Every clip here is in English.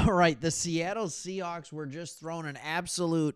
All right, the Seattle Seahawks were just thrown an absolute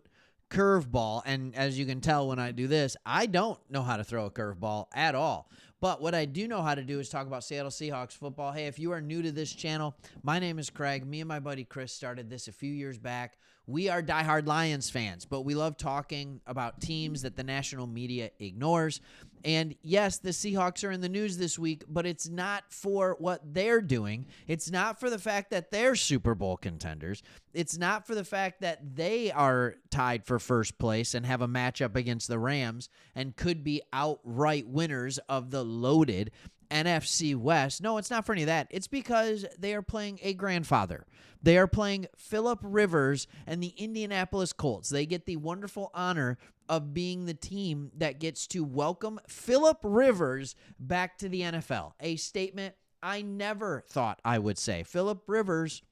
curveball. And as you can tell when I do this, I don't know how to throw a curveball at all. But what I do know how to do is talk about Seattle Seahawks football. Hey, if you are new to this channel, my name is Craig. Me and my buddy Chris started this a few years back. We are diehard Lions fans, but we love talking about teams that the national media ignores. And yes, the Seahawks are in the news this week, but it's not for what they're doing. It's not for the fact that they're Super Bowl contenders. It's not for the fact that they are tied for first place and have a matchup against the Rams and could be outright winners of the loaded NFC West. No, it's not for any of that. It's because they are playing a grandfather. They are playing Phillip Rivers and the Indianapolis Colts. They get the wonderful honor of being the team that gets to welcome Phillip Rivers back to the NFL. A statement I never thought I would say. Phillip Rivers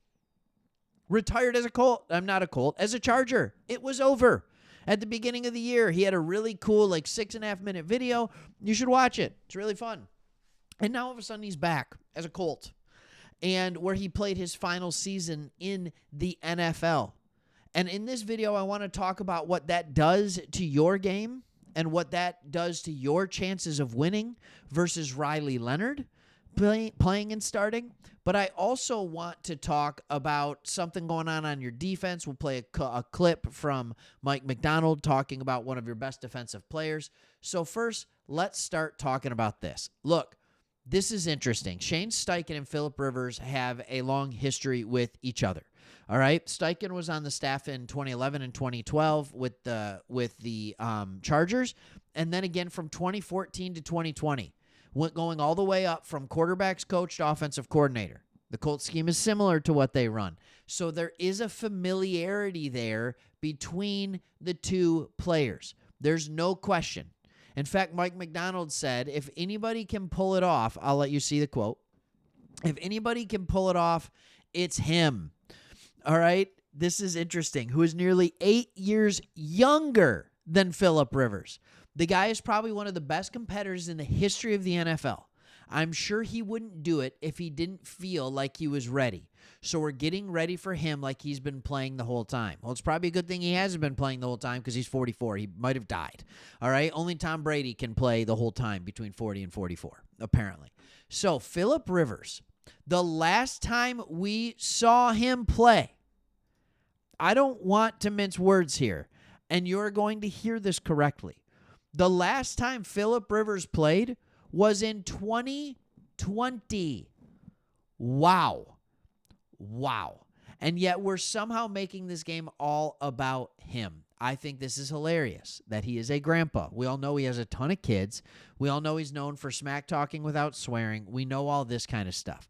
retired as a Colt. I'm not a Colt. As a Charger. It was over. At the beginning of the year, he had a really cool 6.5 minute video. You should watch it. It's really fun. And now all of a sudden he's back as a Colt, and where he played his final season in the NFL. And in this video, I want to talk about what that does to your game and what that does to your chances of winning versus Riley Leonard playing and starting. But I also want to talk about something going on your defense. We'll play a clip from Mike McDonald talking about one of your best defensive players. So first, let's start talking about this. Look, this is interesting. Shane Steichen and Phillip Rivers have a long history with each other. All right, Steichen was on the staff in 2011 and 2012 with the Chargers, and then again from 2014 to 2020, going all the way up from quarterbacks coach to offensive coordinator. The Colts scheme is similar to what they run, so there is a familiarity there between the two players. There's no question. In fact, Mike McDonald said, if anybody can pull it off, I'll let you see the quote. If anybody can pull it off, it's him. All right? This is interesting. Who is nearly 8 years younger than Phillip Rivers. The guy is probably one of the best competitors in the history of the NFL. I'm sure he wouldn't do it if he didn't feel like he was ready. So we're getting ready for him like he's been playing the whole time. Well, it's probably a good thing he hasn't been playing the whole time because he's 44. He might have died. All right? Only Tom Brady can play the whole time between 40 and 44, apparently. So Phillip Rivers, the last time we saw him play, I don't want to mince words here, and you're going to hear this correctly. The last time Phillip Rivers played was in 2020. Wow. And yet we're somehow making this game all about him. I think this is hilarious that he is a grandpa. We all know he has a ton of kids. We all know he's known for smack talking without swearing. We know all this kind of stuff.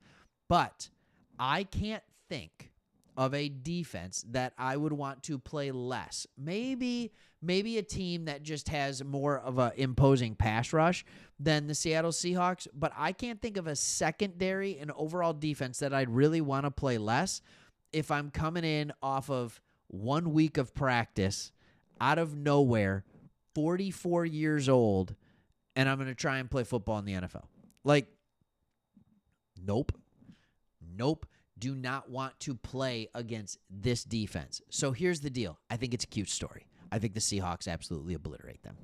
But I can't think of a defense that I would want to play less. Maybe a team that just has more of an imposing pass rush than the Seattle Seahawks, but I can't think of a secondary and overall defense that I'd really want to play less if I'm coming in off of 1 week of practice, out of nowhere, 44 years old, and I'm going to try and play football in the NFL. Nope. Do not want to play against this defense. So here's the deal. I think it's a cute story. I think the Seahawks absolutely obliterate them.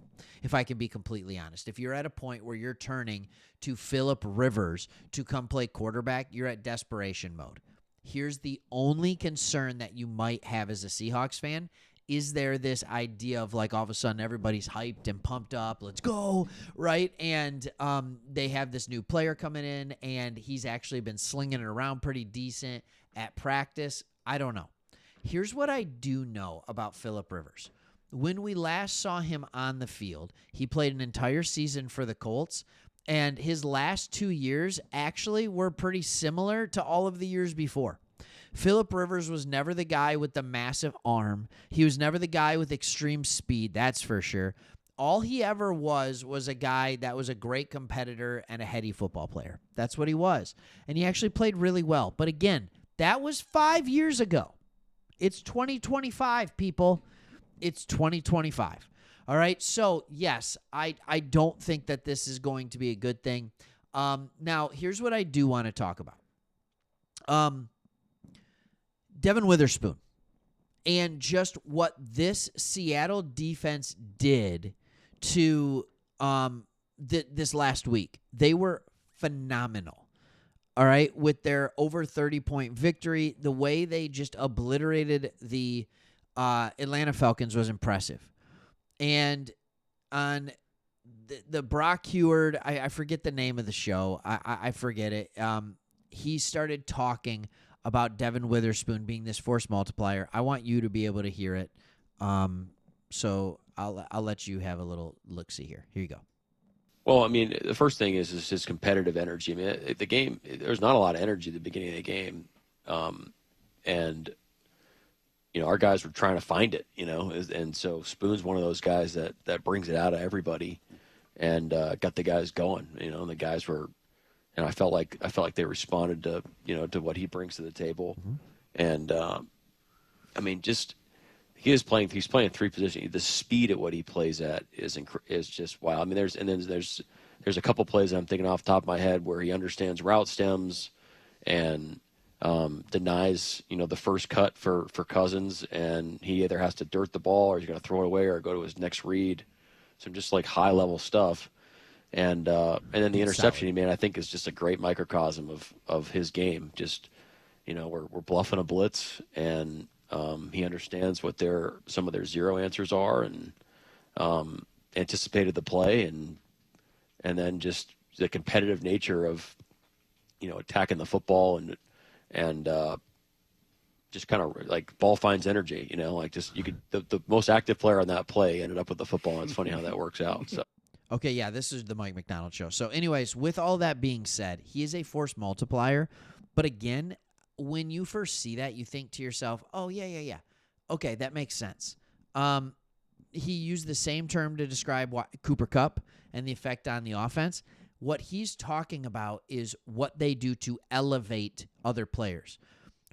If I can be completely honest, if you're at a point where you're turning to Phillip Rivers to come play quarterback, you're at desperation mode. Here's the only concern that you might have as a Seahawks fan. Is there this idea of all of a sudden everybody's hyped and pumped up, let's go, right? And they have this new player coming in, and he's actually been slinging it around pretty decent at practice. I don't know. Here's what I do know about Phillip Rivers. When we last saw him on the field, he played an entire season for the Colts, and his last 2 years actually were pretty similar to all of the years before. Phillip Rivers was never the guy with the massive arm. He was never the guy with extreme speed, that's for sure. All he ever was a guy that was a great competitor and a heady football player. That's what he was. And he actually played really well. But again, that was 5 years ago. It's 2025, people. It's 2025. All right? So, yes, I don't think that this is going to be a good thing. Now, here's what I do want to talk about. Devin Witherspoon and just what this Seattle defense did to this last week. They were phenomenal. All right, with their over 30-point victory, the way they just obliterated the Atlanta Falcons was impressive. And on the Brock Heward, I forget the name of the show. I forget it. He started talking about Devin Witherspoon being this force multiplier. I want you to be able to hear it. So I'll let you have a little look-see here. Here you go. Well, I mean, the first thing is his competitive energy. I mean, the game, there's not a lot of energy at the beginning of the game. And, you know, our guys were trying to find it, you know, and so Spoon's one of those guys that brings it out of everybody and got the guys going, you know, and the guys were, and I felt like they responded to, you know, to what he brings to the table. Mm-hmm. And, I mean, just, he's playing three positions. The speed at what he plays at is just wow. I mean, there's a couple plays that I'm thinking off the top of my head where he understands route stems and denies, you know, the first cut for Cousins, and he either has to dirt the ball or he's going to throw it away or go to his next read. Some just like high level stuff, and then the interception he made, I think, is just a great microcosm of his game. Just, you know, we're bluffing a blitz and. He understands what some of their zero answers are, and anticipated the play, and then just the competitive nature of, you know, attacking the football and just kind of like ball finds energy, you know, like just the most active player on that play ended up with the football, and it's funny how that works out. So. Okay, yeah, this is the Mike McDonald Show. So, anyways, with all that being said, he is a force multiplier, but again. When you first see that, you think to yourself, oh, yeah. Okay, that makes sense. He used the same term to describe Cooper Kupp and the effect on the offense. What he's talking about is what they do to elevate other players.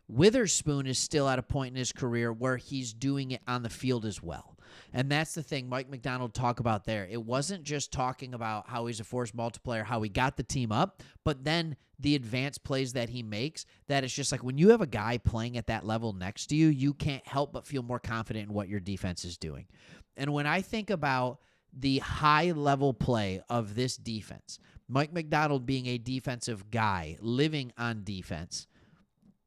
Witherspoon is still at a point in his career where he's doing it on the field as well. And that's the thing Mike McDonald talked about there. It wasn't just talking about how he's a force multiplier, how he got the team up, but then the advanced plays that he makes, that it's just like when you have a guy playing at that level next to you, you can't help but feel more confident in what your defense is doing. And when I think about the high-level play of this defense, Mike McDonald being a defensive guy, living on defense,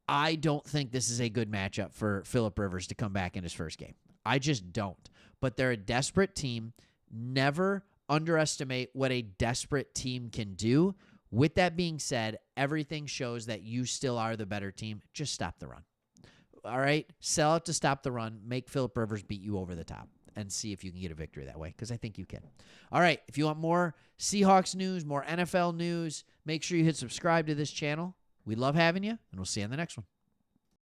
I don't think this is a good matchup for Phillip Rivers to come back in his first game. I just don't. But they're a desperate team. Never underestimate what a desperate team can do. With that being said, everything shows that you still are the better team. Just stop the run. All right? Sell out to stop the run. Make Phillip Rivers beat you over the top and see if you can get a victory that way, because I think you can. All right, if you want more Seahawks news, more NFL news, make sure you hit subscribe to this channel. We love having you, and we'll see you on the next one.